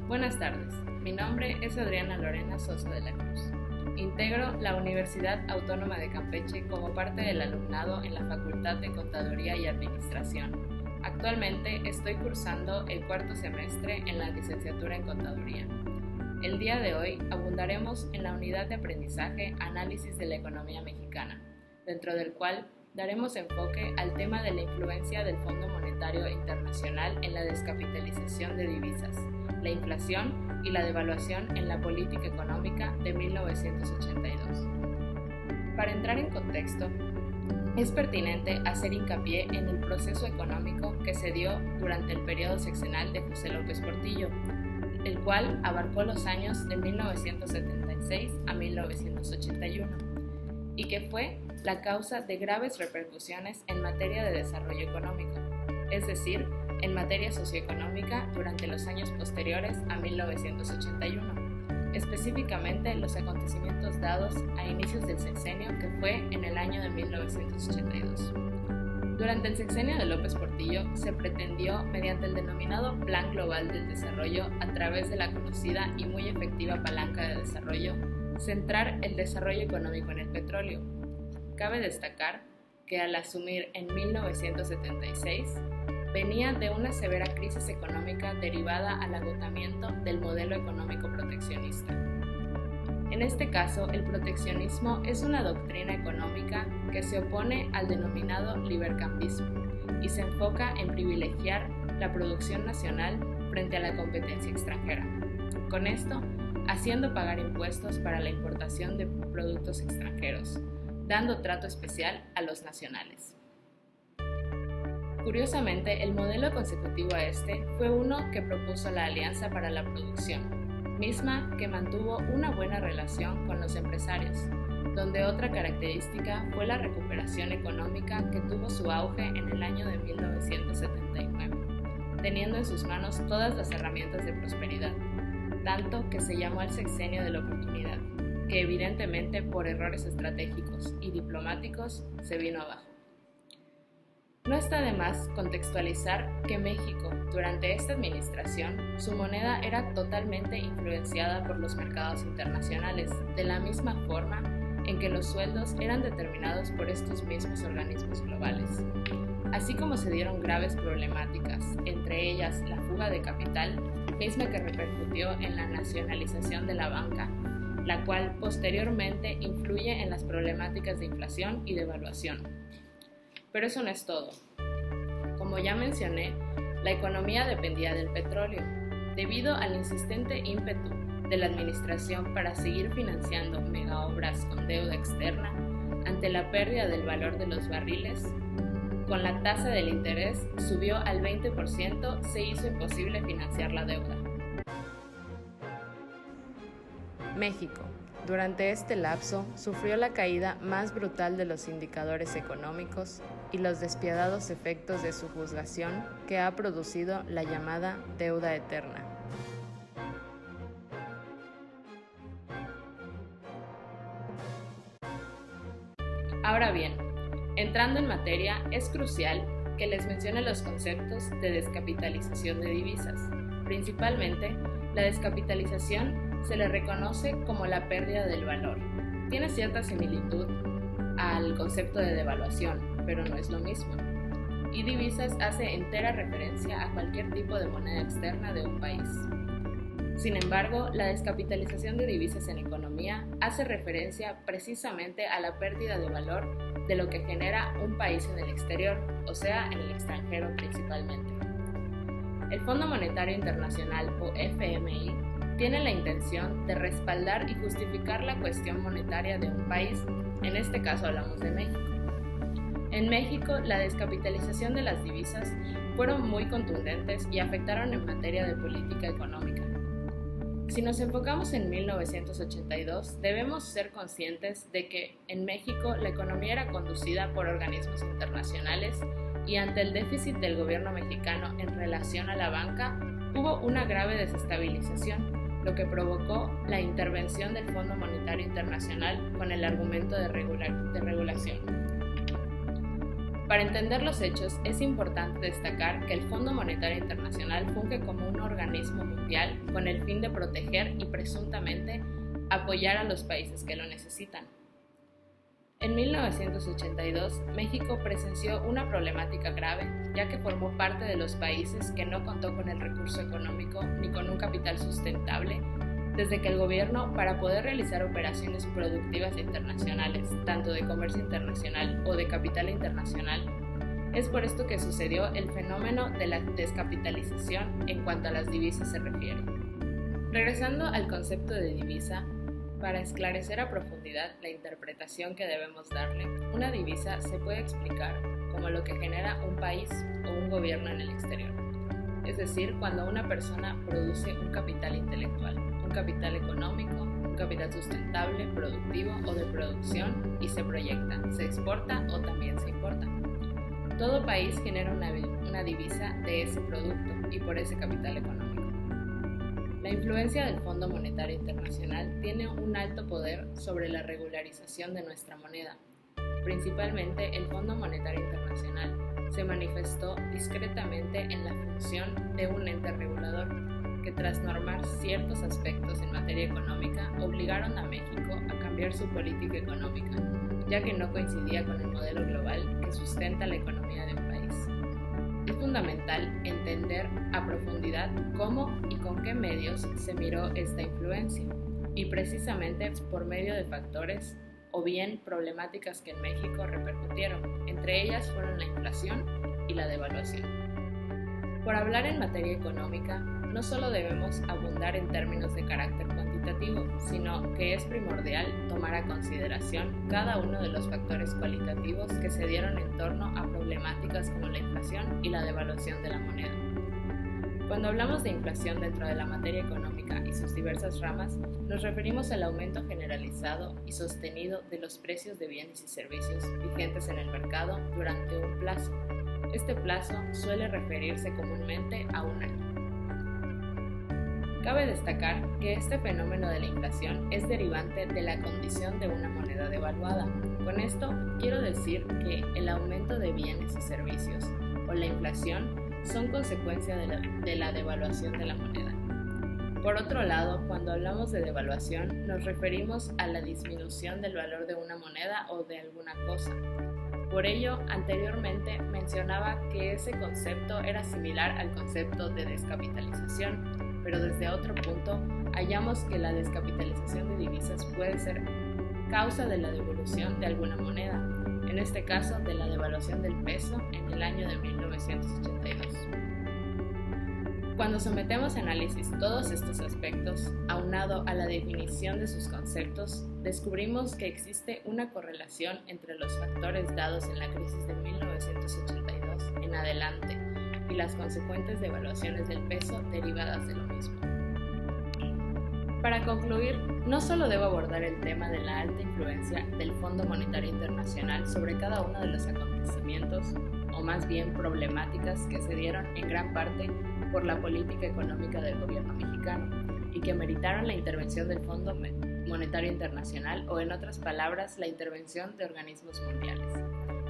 Buenas tardes, mi nombre es Adriana Lorena Sosa de la Cruz. Integro la Universidad Autónoma de Campeche como parte del alumnado en la Facultad de Contaduría y Administración. Actualmente estoy cursando el cuarto semestre en la licenciatura en Contaduría. El día de hoy abundaremos en la unidad de aprendizaje Análisis de la Economía Mexicana, dentro del cual daremos enfoque al tema de la influencia del Fondo Monetario Internacional en la descapitalización de divisas, la inflación y la devaluación en la política económica de 1982. Para entrar en contexto, es pertinente hacer hincapié en el proceso económico que se dio durante el periodo sexenal de José López Portillo, el cual abarcó los años de 1976 a 1981, y que fue la causa de graves repercusiones en materia de desarrollo económico, es decir, en materia socioeconómica durante los años posteriores a 1981, específicamente los acontecimientos dados a inicios del sexenio que fue en el año de 1982. Durante el sexenio de López Portillo se pretendió, mediante el denominado Plan Global del Desarrollo, a través de la conocida y muy efectiva palanca de desarrollo, centrar el desarrollo económico en el petróleo. Cabe destacar que al asumir en 1976, venía de una severa crisis económica derivada al agotamiento del modelo económico proteccionista. En este caso, el proteccionismo es una doctrina económica que se opone al denominado libercambismo y se enfoca en privilegiar la producción nacional frente a la competencia extranjera. Con esto, haciendo pagar impuestos para la importación de productos extranjeros, dando trato especial a los nacionales. Curiosamente, el modelo consecutivo a este fue uno que propuso la Alianza para la Producción, misma que mantuvo una buena relación con los empresarios, donde otra característica fue la recuperación económica que tuvo su auge en el año de 1979, teniendo en sus manos todas las herramientas de prosperidad, tanto que se llamó al sexenio de la oportunidad, que evidentemente por errores estratégicos y diplomáticos se vino abajo. No está de más contextualizar que México, durante esta administración, su moneda era totalmente influenciada por los mercados internacionales, de la misma forma en que los sueldos eran determinados por estos mismos organismos globales. Así como se dieron graves problemáticas, entre ellas la fuga de capital, misma que repercutió en la nacionalización de la banca, la cual posteriormente influye en las problemáticas de inflación y devaluación. Pero eso no es todo. Como ya mencioné, la economía dependía del petróleo, debido al insistente ímpetu de la administración para seguir financiando megaobras con deuda externa ante la pérdida del valor de los barriles. Con la tasa del interés subió al 20%, se hizo imposible financiar la deuda. México, durante este lapso, sufrió la caída más brutal de los indicadores económicos y los despiadados efectos de su juzgación que ha producido la llamada deuda eterna. Ahora bien, entrando en materia, es crucial que les mencione los conceptos de descapitalización de divisas. Principalmente, la descapitalización se le reconoce como la pérdida del valor. Tiene cierta similitud al concepto de devaluación, pero no es lo mismo. Y divisas hace entera referencia a cualquier tipo de moneda externa de un país. Sin embargo, la descapitalización de divisas en economía hace referencia precisamente a la pérdida de valor de lo que genera un país en el exterior, o sea, en el extranjero principalmente. El Fondo Monetario Internacional, o FMI, tiene la intención de respaldar y justificar la cuestión monetaria de un país, en este caso hablamos de México. En México, la descapitalización de las divisas fueron muy contundentes y afectaron en materia de política económica. Si nos enfocamos en 1982, debemos ser conscientes de que en México la economía era conducida por organismos internacionales y ante el déficit del gobierno mexicano en relación a la banca, hubo una grave desestabilización, lo que provocó la intervención del Fondo Monetario Internacional con el argumento de regulación. Para entender los hechos, es importante destacar que el Fondo Monetario Internacional funge como un organismo mundial con el fin de proteger y presuntamente apoyar a los países que lo necesitan. En 1982, México presenció una problemática grave, ya que formó parte de los países que no contó con el recurso económico ni con un capital sustentable, desde que el gobierno, para poder realizar operaciones productivas internacionales, tanto de comercio internacional o de capital internacional, es por esto que sucedió el fenómeno de la descapitalización en cuanto a las divisas se refiere. Regresando al concepto de divisa, para esclarecer a profundidad la interpretación que debemos darle, una divisa se puede explicar como lo que genera un país o un gobierno en el exterior, es decir, cuando una persona produce un capital intelectual, un capital económico, un capital sustentable, productivo o de producción y se proyecta, se exporta o también se importa. Todo país genera una divisa de ese producto y por ese capital económico. La influencia del Fondo Monetario Internacional tiene un alto poder sobre la regularización de nuestra moneda. Principalmente, el Fondo Monetario Internacional se manifestó discretamente en la función de un ente regulador, que tras normar ciertos aspectos en materia económica, obligaron a México a cambiar su política económica, ya que no coincidía con el modelo global que sustenta la economía de un país. Es fundamental entender a profundidad cómo y con qué medios se miró esta influencia, y precisamente por medio de factores o bien problemáticas que en México repercutieron, entre ellas fueron la inflación y la devaluación. Por hablar en materia económica, no solo debemos abundar en términos de carácter cuantitativo, sino que es primordial tomar a consideración cada uno de los factores cualitativos que se dieron en torno a problemáticas como la inflación y la devaluación de la moneda. Cuando hablamos de inflación dentro de la materia económica y sus diversas ramas, nos referimos al aumento generalizado y sostenido de los precios de bienes y servicios vigentes en el mercado durante un plazo. Este plazo suele referirse comúnmente a un año. Cabe destacar que este fenómeno de la inflación es derivante de la condición de una moneda devaluada. Con esto quiero decir que el aumento de bienes y servicios o la inflación son consecuencia de la devaluación de la moneda. Por otro lado, cuando hablamos de devaluación, nos referimos a la disminución del valor de una moneda o de alguna cosa. Por ello, anteriormente mencionaba que ese concepto era similar al concepto de descapitalización, pero desde otro punto hallamos que la descapitalización de divisas puede ser causa de la devaluación de alguna moneda, en este caso de la devaluación del peso en el año de 1982. Cuando sometemos a análisis todos estos aspectos, aunado a la definición de sus conceptos, descubrimos que existe una correlación entre los factores dados en la crisis de 1982 en adelante y las consecuentes devaluaciones del peso derivadas de lo mismo. Para concluir, no solo debo abordar el tema de la alta influencia del Fondo Monetario Internacional sobre cada uno de los acontecimientos, o más bien problemáticas que se dieron en gran parte por la política económica del gobierno mexicano y que meritaron la intervención del Fondo Monetario Internacional o, en otras palabras, la intervención de organismos mundiales,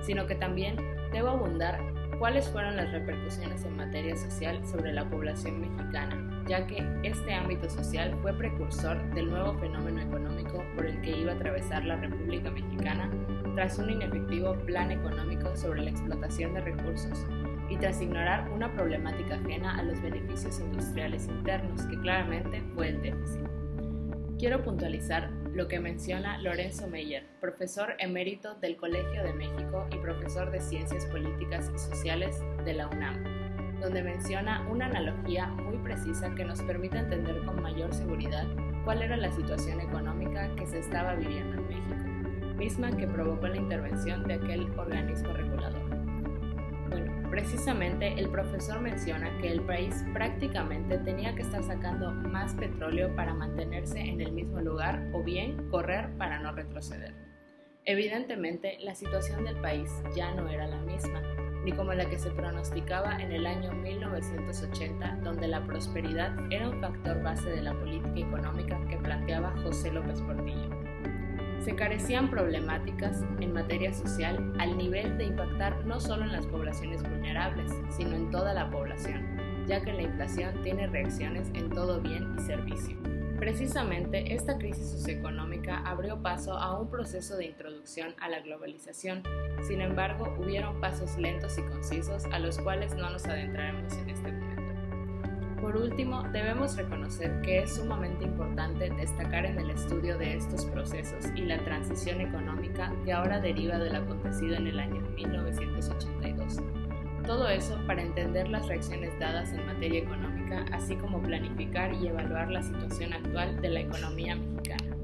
sino que también debo abundar cuáles fueron las repercusiones en materia social sobre la población mexicana, ya que este ámbito social fue precursor del nuevo fenómeno económico por el que iba a atravesar la República Mexicana tras un inefectivo plan económico sobre la explotación de recursos y tras ignorar una problemática ajena a los beneficios industriales internos, que claramente fue el déficit. Quiero puntualizar lo que menciona Lorenzo Meyer, profesor emérito del Colegio de México y profesor de Ciencias Políticas y Sociales de la UNAM, donde menciona una analogía muy precisa que nos permite entender con mayor seguridad cuál era la situación económica que se estaba viviendo en México, misma que provocó la intervención de aquel organismo regulador. Bueno, precisamente el profesor menciona que el país prácticamente tenía que estar sacando más petróleo para mantenerse en el mismo lugar o bien correr para no retroceder. Evidentemente, la situación del país ya no era la misma, ni como la que se pronosticaba en el año 1980, donde la prosperidad era un factor base de la política económica que planteaba José López Portillo. Se carecían problemáticas en materia social al nivel de impactar no solo en las poblaciones vulnerables, sino en toda la población, ya que la inflación tiene reacciones en todo bien y servicio. Precisamente, esta crisis socioeconómica abrió paso a un proceso de introducción a la globalización. Sin embargo, hubieron pasos lentos y concisos a los cuales no nos adentraremos en este momento. Por último, debemos reconocer que es sumamente importante destacar en el estudio de estos procesos y la transición económica que ahora deriva del acontecido en el año 1982. Todo eso para entender las reacciones dadas en materia económica, así como planificar y evaluar la situación actual de la economía mexicana.